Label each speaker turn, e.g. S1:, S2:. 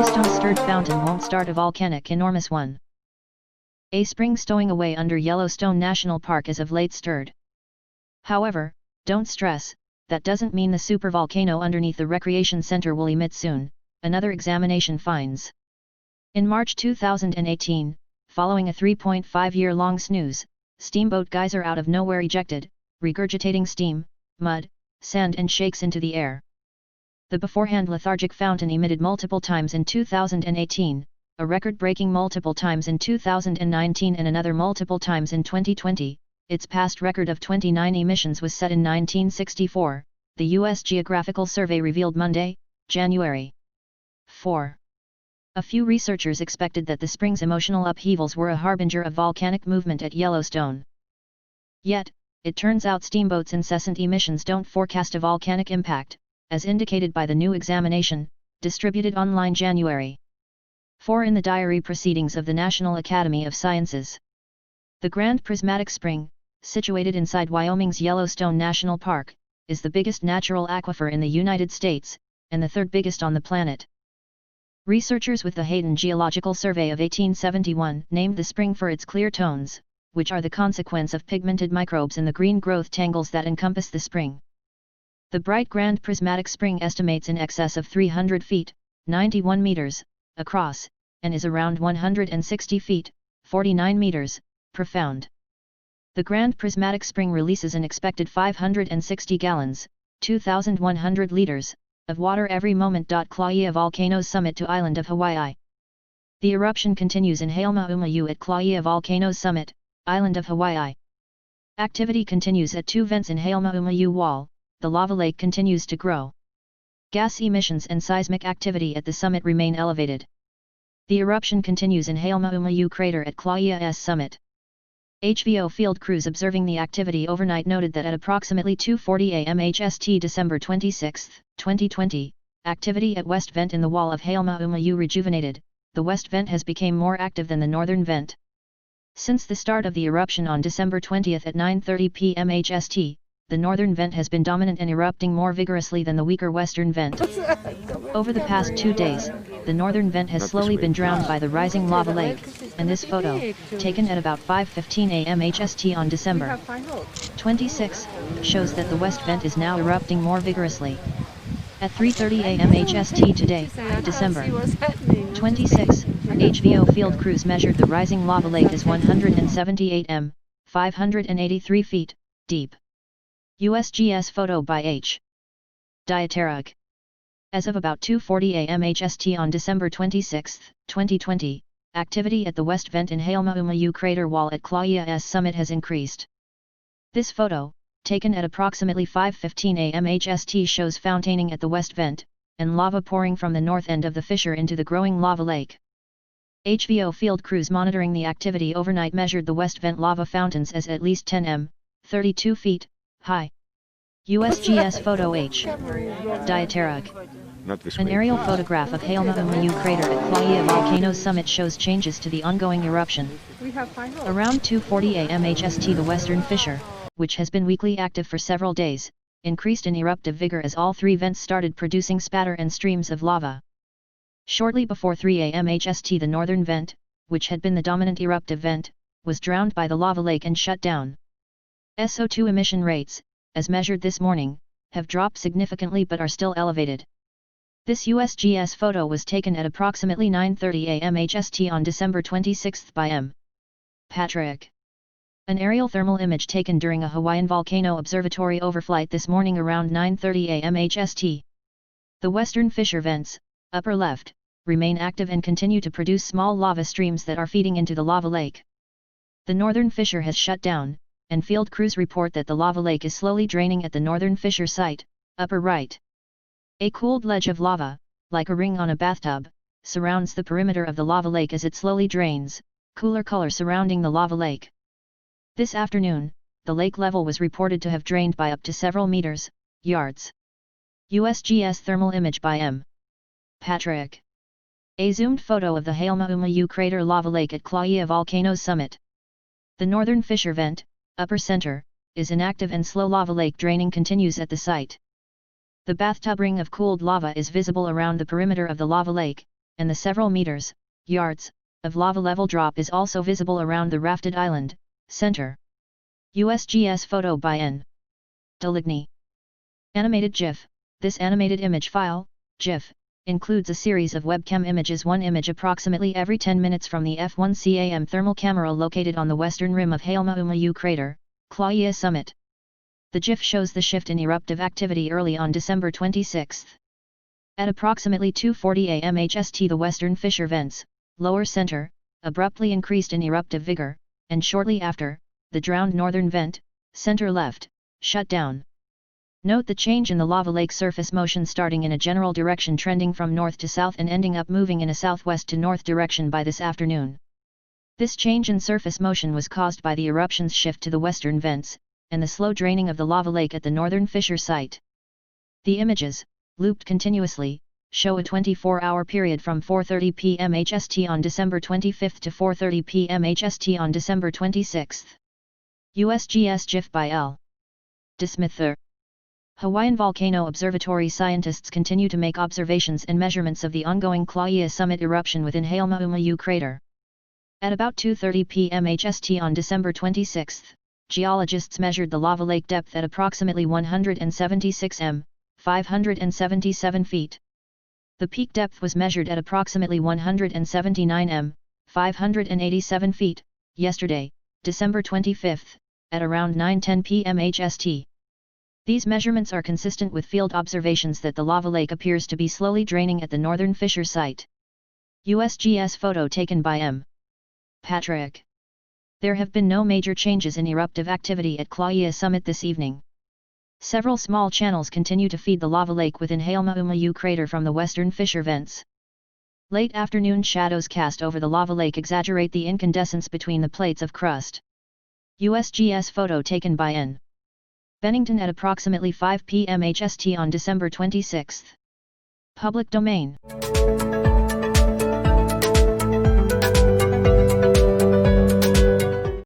S1: Yellowstone stirred fountain won't start a volcanic enormous one. A spring stowing away under Yellowstone National Park is of late stirred. However, don't stress, that doesn't mean the supervolcano underneath the recreation center will emit soon, another examination finds. In March 2018, following a 3.5-year-long snooze, Steamboat Geyser out of nowhere ejected, regurgitating steam, mud, sand and shakes into the air. The beforehand lethargic fountain emitted multiple times in 2018, a record-breaking multiple times in 2019 and another multiple times in 2020. Its past record of 29 emissions was set in 1964, the U.S. Geographical Survey revealed Monday, January 4. A few researchers expected that the spring's emotional upheavals were a harbinger of volcanic movement at Yellowstone. Yet, it turns out Steamboat's incessant emissions don't forecast a volcanic impact, as indicated by the new examination, distributed online January 4 in the diary proceedings of the National Academy of Sciences. The Grand Prismatic Spring, situated inside Wyoming's Yellowstone National Park, is the biggest natural aquifer in the United States, and the third biggest on the planet. Researchers with the Hayden Geological Survey of 1871 named the spring for its clear tones, which are the consequence of pigmented microbes in the green growth tangles that encompass the spring. The bright Grand Prismatic Spring estimates in excess of 300 feet, 91 meters, across, and is around 160 feet, 49 meters, profound. The Grand Prismatic Spring releases an expected 560 gallons, 2,100 liters, of water every moment. Kilauea Volcano's summit to island of Hawaii. The eruption continues in Halmaumayu at Kilauea Volcano's summit, island of Hawaii. Activity continues at two vents in Halmaumayu wall. The lava lake continues to grow. Gas emissions and seismic activity at the summit remain elevated. The eruption continues in Halmaumayu crater at Kilauea's summit. HVO field crews observing the activity overnight noted that at approximately 2:40 a.m. HST December 26, 2020, activity at west vent in the wall of Halmaumayu rejuvenated. The west vent has become more active than the northern vent. Since the start of the eruption on December 20 at 9:30 p.m. HST, the northern vent has been dominant and erupting more vigorously than the weaker western vent. Over the past 2 days, the northern vent has slowly been drowned by the rising lava lake, and this photo, taken at about 5:15 a.m. HST on December 26, shows that the west vent is now erupting more vigorously. At 3:30 a.m. HST today, December 26, HVO field crews measured the rising lava lake as 178 m, 583 feet, deep. USGS photo by H. Diaterug. As of about 2:40 a.m. HST on December 26, 2020, activity at the west vent in Halmaumayu crater wall at Kilauea's summit has increased. This photo, taken at approximately 5:15 a.m. HST, shows fountain at the west vent, and lava pouring from the north end of the fissure into the growing lava lake. HVO field crews monitoring the activity overnight measured the west vent lava fountains as at least 10 m, 32 feet, high. USGS photo H. Diaterug. An aerial photograph of Halmaumayu crater at Kilauea Volcano's summit shows changes to the ongoing eruption. Around 2:40 a.m. HST, the western fissure, which has been weakly active for several days, increased in eruptive vigor as all three vents started producing spatter and streams of lava. Shortly before 3 a.m. HST, the northern vent, which had been the dominant eruptive vent, was drowned by the lava lake and shut down. SO2 emission rates, as measured this morning, have dropped significantly but are still elevated. This USGS photo was taken at approximately 9:30 a.m. HST on December 26 by M. Patrick. An aerial thermal image taken during a Hawaiian volcano observatory overflight this morning around 9:30 a.m. HST. The western fissure vents, upper left, remain active and continue to produce small lava streams that are feeding into the lava lake. The northern fissure has shut down, and field crews report that the lava lake is slowly draining at the northern fissure site, upper right. A cooled ledge of lava, like a ring on a bathtub, surrounds the perimeter of the lava lake as it slowly drains, cooler color surrounding the lava lake. This afternoon, the lake level was reported to have drained by up to several meters, yards. USGS thermal image by M. Patrick. A zoomed photo of the Halmaumayu crater lava lake at Kilauea Volcano's summit. The northern fissure vent, upper center, is inactive and slow lava lake draining continues at the site. The bathtub ring of cooled lava is visible around the perimeter of the lava lake, and the several meters, yards, of lava level drop is also visible around the rafted island, center. USGS photo by N. Deligny. Animated GIF. This animated image file, GIF, includes a series of webcam images, one image approximately every 10 minutes from the F1CAM thermal camera located on the western rim of Halmahumaju crater, Claudia summit. The GIF shows the shift in eruptive activity early on December 26. At approximately 2:40 am HST, the western fissure vents, lower center, abruptly increased in eruptive vigor, and shortly after, the drowned northern vent, center left, shut down. Note the change in the lava lake surface motion, starting in a general direction trending from north to south and ending up moving in a southwest to north direction by this afternoon. This change in surface motion was caused by the eruption's shift to the western vents, and the slow draining of the lava lake at the northern fissure site. The images, looped continuously, show a 24-hour period from 4:30 p.m. HST on December 25 to 4:30 p.m. HST on December 26. USGS GIF by L. DeSmither. Hawaiian Volcano Observatory scientists continue to make observations and measurements of the ongoing Claudia summit eruption within Halmahumaju crater. At about 2:30 p.m. HST on December 26, geologists measured the lava lake depth at approximately 176 m, 577 feet. The peak depth was measured at approximately 179 m, 587 feet, yesterday, December 25, at around 9:10 p.m. HST. These measurements are consistent with field observations that the lava lake appears to be slowly draining at the northern fissure site. USGS photo taken by M. Patrick. There have been no major changes in eruptive activity at Claudia summit this evening. Several small channels continue to feed the lava lake within Halmahumaju crater from the western fissure vents. Late afternoon shadows cast over the lava lake exaggerate the incandescence between the plates of crust. USGS photo taken by N. Bennington at approximately 5 p.m. HST on December 26. Public domain.